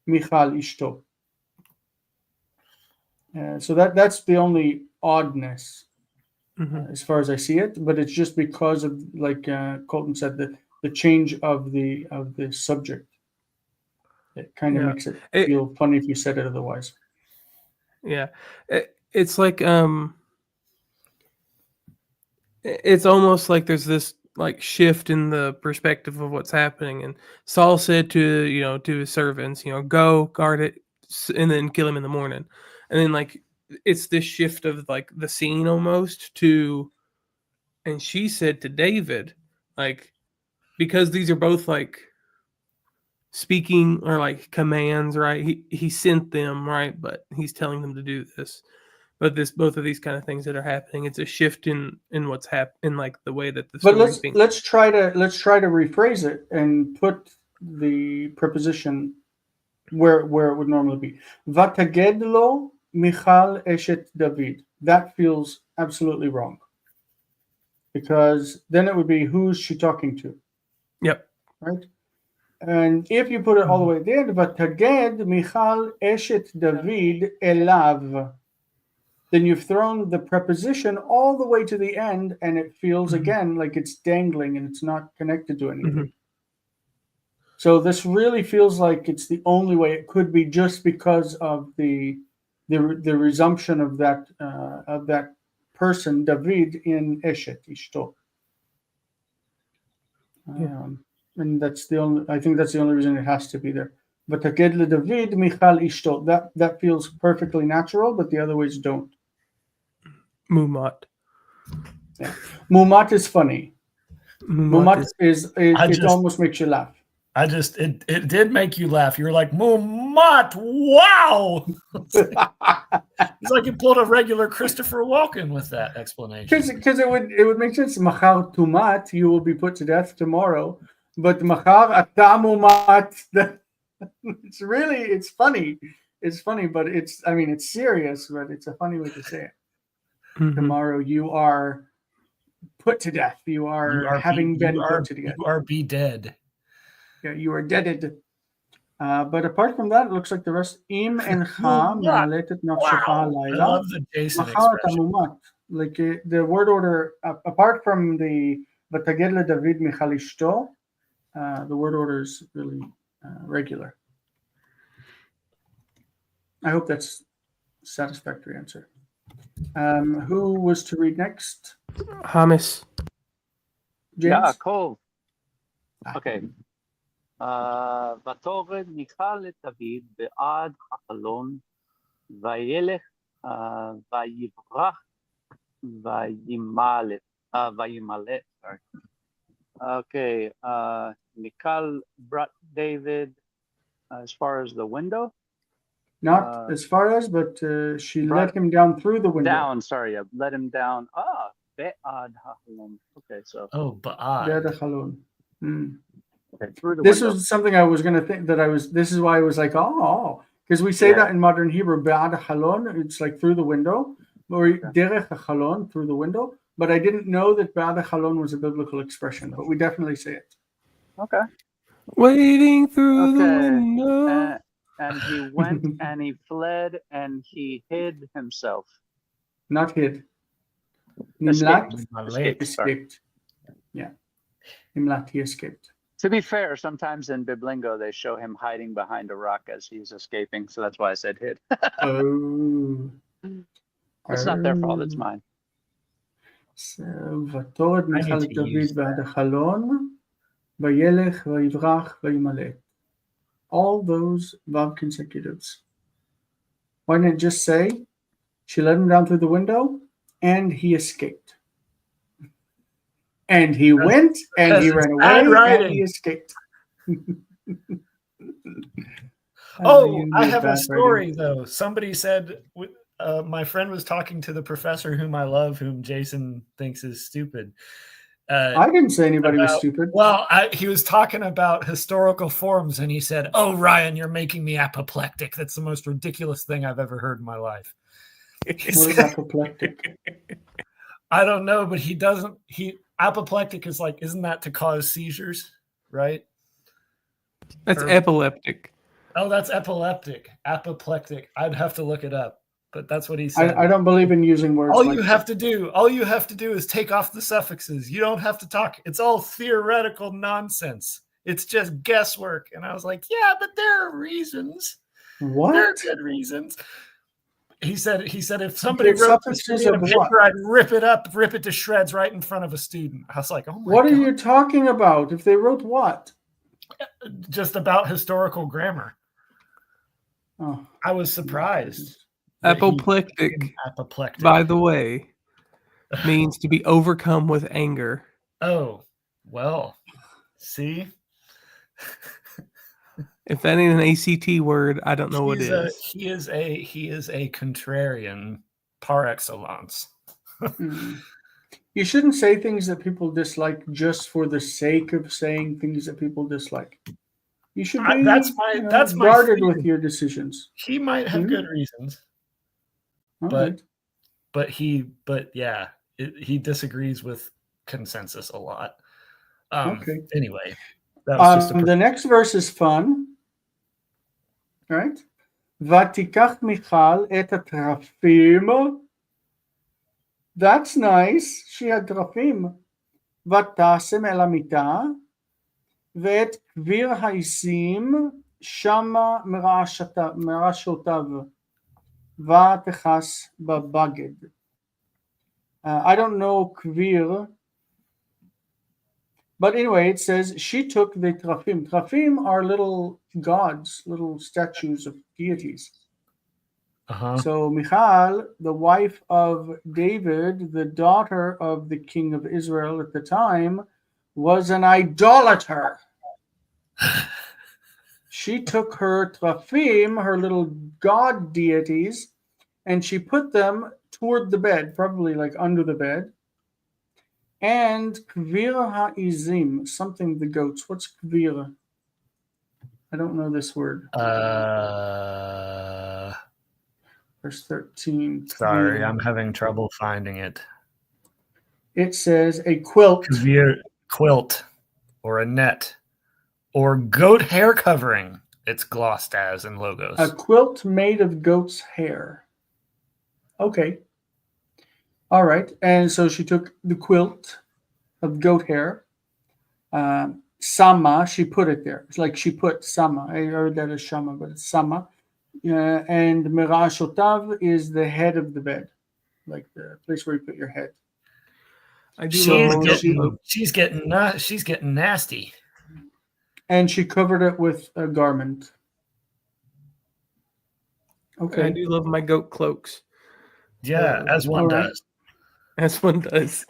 Michal Ishto. So that's the only oddness as far as I see it, but it's just because of, like Colton said, the change of the subject. It kind of makes it feel funny if you said it otherwise. Yeah, it's like it's almost like there's this shift in the perspective of what's happening. And Saul said to his servants, go guard it and then kill him in the morning. And then it's this shift of the scene almost to, and she said to David, because these are both speaking or like commands, right? He sent them, right? But he's telling them to do this. But both of these kind of things that are happening, it's a shift in what's happening, like the way that the But story's being. let's try to rephrase it and put the preposition where it would normally be. Vataged lo Michal eshet David. That feels absolutely wrong. Because then it would be, who's she talking to? Yep. Right? And if you put it all the way at the end, Vataged Michal eshet David elav, then you've thrown the preposition all the way to the end, and it feels again like it's dangling and it's not connected to anything. So this really feels like it's the only way it could be, just because of the resumption of that person, David, in Eshet Ishto. And that's the only. I think that's the only reason it has to be there. But Taked le David Michal Ishto. That feels perfectly natural, but the other ways don't. Mumat. Yeah. Mumat is funny. Mumat is it just- almost makes you laugh. It did make you laugh. You were like, Mumat, wow! It's like you pulled a regular Christopher Walken with that explanation. Because it would make sense. Machar tumat, you will be put to death tomorrow. But machar ata mumat, it's funny. It's funny, but it's serious, but it's a funny way to say it. Tomorrow you are put to death. You are having been put to death. You are be dead. Yeah, you are deaded. But apart from that, it looks like the rest. Im encha me'aletet nafshecha I halayla. love the Jason Machar expression. tamumat. Like the word order, apart from the Vataged le David Michal Ishto, the word order is really regular. I hope that's a satisfactory answer. Who was to read next? Hamas. James? Yeah, cool. Okay. ותורד מיכל לדוד בעד החלון, וילך ויברח וימלט. Sorry. Okay. Michal brought David as far as the window. Not as far as, but she let him down through the window. Down, sorry, I let him down. Be'ad ha'halon. Okay, so. Oh, Ba'ad. Be'ad ha'chalon. Okay, through the This window. was something I was going to think this is why I was like, because we say that in modern Hebrew, Be'ad ha'chalon, it's like through the window, or derech ha'chalon, through the window. But I didn't know that Be'ad ha'chalon was a biblical expression, but we definitely say it. Okay. Waiting through the window. And he went and he fled and he hid himself. Not hid. Escaped. Nimlat escaped. Yeah. Nimlat, he escaped. To be fair, sometimes in Biblingo they show him hiding behind a rock as he's escaping, so that's why I said hid. Oh. It's not their fault, it's mine. ותורד מיכל דוד בעד החלון, וילך ויברח וימלט. All those Vav consecutives. Why didn't it just say, she let him down through the window, and he escaped. And he went, and he ran away, and he escaped. I have a story, though. Somebody said, my friend was talking to the professor whom I love, whom Jason thinks is stupid. I didn't say anybody was stupid. Well, he was talking about historical forms, and he said, "Oh, Ryan, you're making me apoplectic. That's the most ridiculous thing I've ever heard in my life." What is apoplectic? I don't know, but apoplectic is like, isn't that to cause seizures, right? That's epileptic. Oh, that's epileptic. Apoplectic. I'd have to look it up. But that's what he said. I don't believe in using words. All you have to do is take off the suffixes. You don't have to talk. It's all theoretical nonsense. It's just guesswork. And I was like, yeah, but there are reasons. What? There are good reasons. He said if somebody It's wrote suffixes this in a of paper, what? I'd rip it to shreds right in front of a student. I was like, oh my What God. are you talking about? If they wrote what? Just about historical grammar. Oh, I was surprised. Apoplectic, Apoplectic. by the way, means to be overcome with anger. Oh, well, see? If that ain't an ACT word, I don't know what is. He is a contrarian par excellence. Mm. You shouldn't say things that people dislike just for the sake of saying things that people dislike. You should be That's my guarded fear. with your decisions. He might have good reasons, All but right. he disagrees with consensus a lot. Okay. Anyway, that was just the next verse is fun. All right. ותיקח מיכל את התרפים. That's nice. She had תרפים. ותשם אל המיטה, ואת כביר העיזים שמה מרעשותיו, ותכס בבגד. I don't know kvir, but anyway, it says she took the trafim. Trafim are little gods, little statues of deities. Uh-huh. So Michal, the wife of David, the daughter of the king of Israel at the time, was an idolater. She took her trafim, her little god deities, and she put them toward the bed, probably like under the bed. And kvir ha'izim, something the goats. What's kvir? I don't know this word. Verse 13. Sorry, kvir. I'm having trouble finding it. It says a quilt. Quilt, or a net, or goat hair covering. It's glossed as in logos. A quilt made of goat's hair. Okay. All right. And so she took the quilt of goat hair. Sama, she put it there. It's like she put sama. I heard that as shama, but it's sama. And merashotav is the head of the bed, like the place where you put your head. I do love She's getting nasty. And she covered it with a garment. Okay. I do love my goat cloaks. Yeah, as one all right. does. As one does.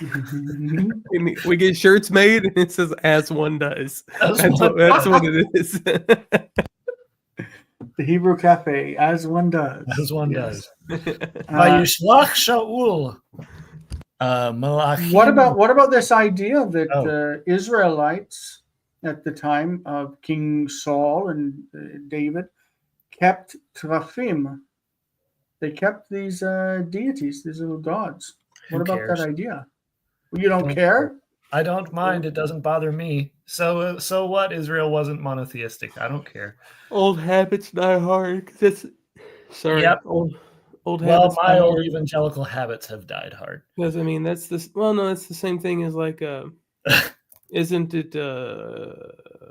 We get shirts made and it says as one does. That's what it is. The Hebrew Cafe, as one does. As one does. Vayishlach Shaul. What about this idea that the Israelites at the time of King Saul and David kept trafim? They kept these deities, these little gods. What about that idea? You don't care? I don't mind. It doesn't bother me. So what? Israel wasn't monotheistic. I don't care. Old habits die hard. That's sorry. Yep. Old Well, habits. my old evangelical habits have died hard. Because I mean, that's this. Well, no, it's the same thing as like. Isn't it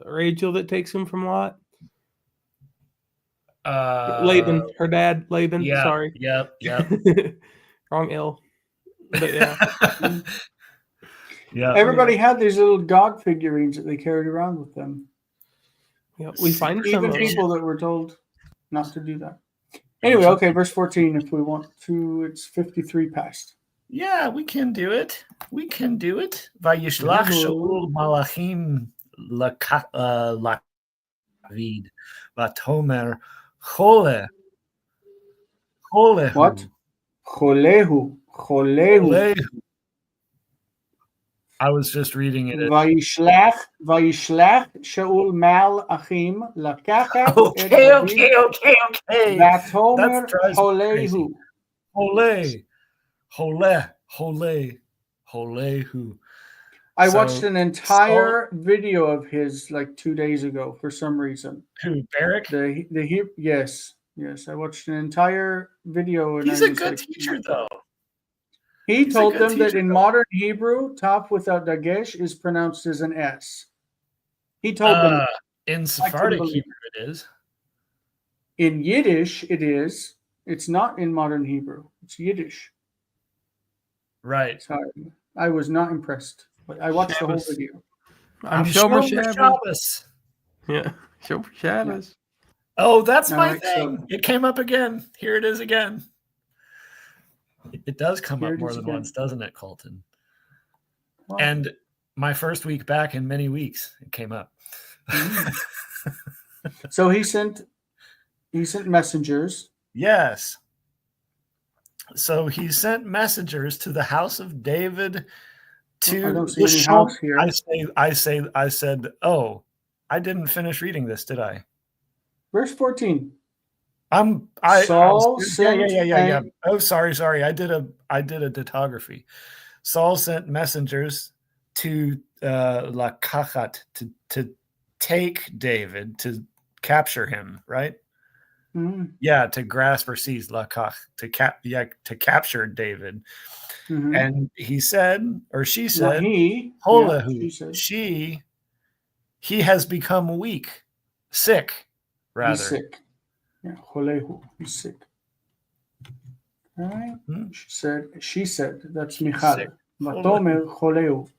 Rachel that takes him from Lot? Laban, her dad, Laban. Yeah, Sorry. Yep. Wrong L. But yeah. Yeah. Everybody had these little god figurines that they carried around with them. Yeah, we find some Even of people that were told not to do that. Anyway, okay, verse 14, if we want to, it's 53 past. Yeah, we can do it. We can do it. Vayishlach Shaul malachim lakavid vatomer chole. What? Cholehu. I was just reading it. Vayishlach Shaul malachim lakachat. Okay. Vatomer cholehu. Holehu. I watched an entire video of his like 2 days ago for some reason. Who, Barak? Yes. I watched an entire video. And He's a good teacher, though. He told them that in modern Hebrew, Taf without Dagesh is pronounced as an S. He told them. In Sephardic Hebrew, it is. In Yiddish, it is. It's not in modern Hebrew. It's Yiddish. Right. Sorry. I was not impressed. But I watched the whole video. I'm Shomer Shabbos. Yeah. Shomer Shabbos. Oh, that's my right, thing. so- It came up again. Here it is again. It does come Here up it more is than again. once, doesn't it, Colton? Wow. And my first week back in many weeks, it came up. So he sent messengers. Yes. So he sent messengers to the house of David to I don't see the any Shul- house here. I said, oh, I didn't finish reading this, did I? Verse 14. Yeah. Saul sent Oh, sorry. I did a ditography. Saul sent messengers to Lakachat to take David, to capture him, right? Mhm, Yeah, to grasp or seize Lakach, to capture David. mhm. And he said, or she Not said, he. Yeah, Holahu, she said. he has become weak, sick, rather. He's sick. Yeah, Holehu. He's sick. All right. Hmm? She said, that's He's Michal. sick. Vatomer Holehu.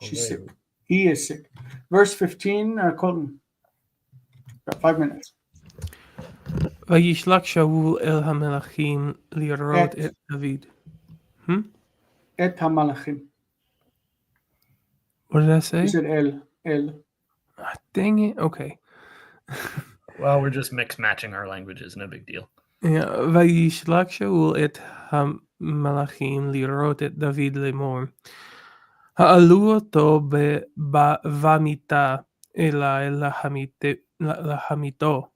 She's sick. He is sick. Verse 15, Colton. Got 5 minutes. וישלח שאול אל המלכים לראות את דוד. Et HaMalachim. What did I say? He said El. Ah, dang it. Okay. Well, we're just mix matching our languages, no big deal. Yeah. וישלח שאול את המלכים לראות את דוד לאמור. העלו אותו במיטה אלי להמיתו.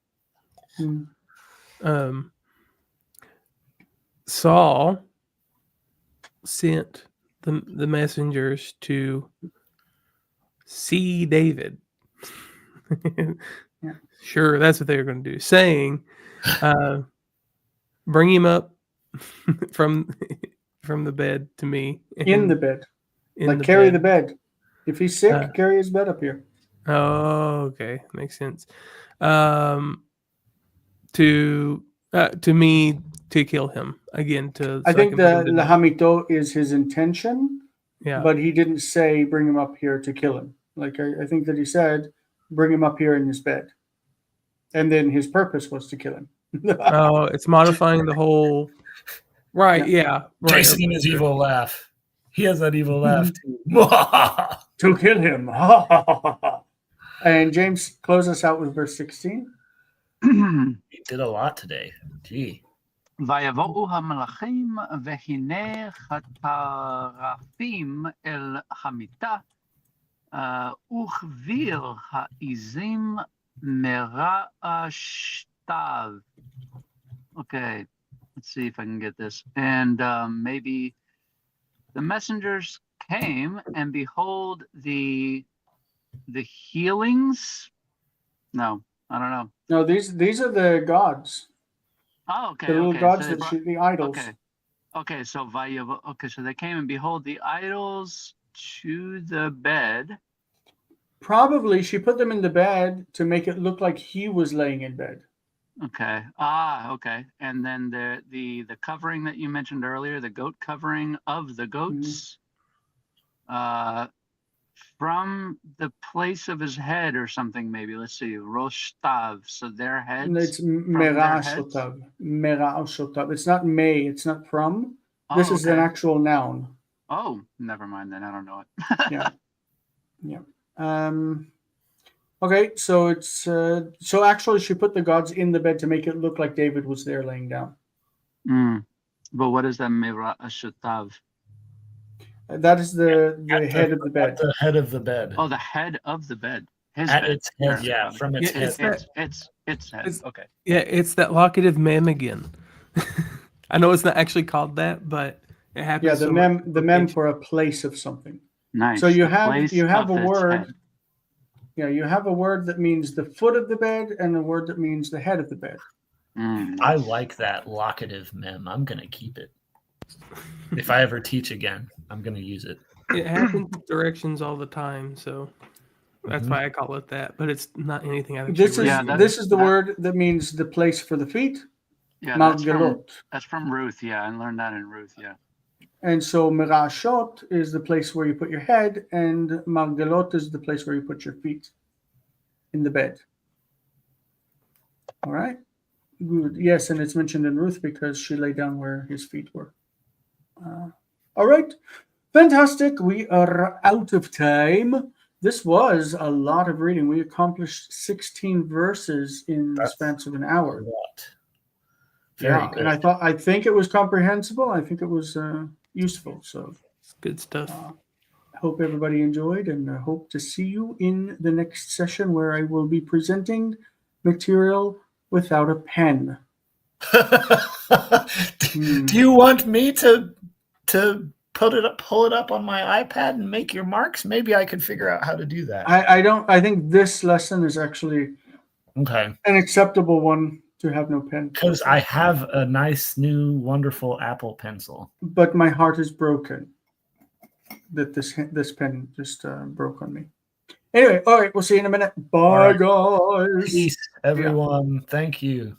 Saul sent the messengers to see David. Yeah. Sure, that's what they were going to do. Saying, bring him up from the bed to me. In the bed. In the carry bed. the bed. If he's sick, carry his bed up here. Oh, okay, makes sense. To me to kill him again. I think the Lahamito is his intention, yeah. but he didn't say bring him up here to kill him. Like I think that he said bring him up here in his bed, and then his purpose was to kill him. Oh, it's modifying the whole. Right. Yeah. Right, Jason and his evil laugh. He has that evil laugh too. To kill him. And James, close us out with verse 16. He did a lot today. Gee. ויבואו המלאכים והנה חטרפים אל המיטה וכביר העזים מרעשתיו. Okay, let's see if I can get this. And maybe the messengers came and behold the healings. No, I don't know. No, these are the gods. Oh, okay. The little okay. gods So that the idols. Okay. So so they came and behold the idols to the bed. Probably she put them in the bed to make it look like he was laying in bed. Okay. Okay. And then the covering that you mentioned earlier, the goat covering of the goats, from the place of his head or something, maybe. Let's see, Roshtav. So their heads. And it's their Mera'ashotav. Mera'ashotav. It's not may. It's not from. This is an actual noun. Oh, never mind then. I don't know it. Yeah. Okay, so it's so actually she put the gods in the bed to make it look like David was there laying down. But what is that Mera'ashotav? That is the head of the bed. The head of the bed. Oh, the head of the bed. His At head. its head, yeah, from its head. Its head. Okay. Yeah, it's that locative mem again. I know it's not actually called that, but it happens. Yeah, so the mem for a place of something. Nice. So you The have place a of its word. head. Yeah, you have a word that means the foot of the bed and a word that means the head of the bed. I like that locative mem. I'm gonna keep it. If I ever teach again, I'm gonna use it. It happens in directions all the time, so that's why I call it that. But it's not anything I've actually This is read. this is the word that means the place for the feet. Yeah, Margelot. that's from Ruth. Yeah, I learned that in Ruth. Yeah. And so Merashot is the place where you put your head, and Margelot is the place where you put your feet in the bed. All right. Good. Yes, and it's mentioned in Ruth because she lay down where his feet were. All right. Fantastic. We are out of time. this was a lot of reading. We accomplished 16 verses in the That's span of an A hour. lot. Very good. And I think it was comprehensible. I think it was useful. So It's good stuff. hope everybody enjoyed, and I hope to see you in the next session where I will be presenting material without a pen. Do you want me to pull it up on my iPad and make your marks? Maybe I could figure out how to do that. I don't. I think this lesson is actually Okay. an acceptable one to have no pen. Because I have a nice new wonderful Apple Pencil. But my heart is broken that this pen just broke on me. Anyway, all right. We'll see you in a minute. Bye, right. guys. Peace, everyone. Thank you.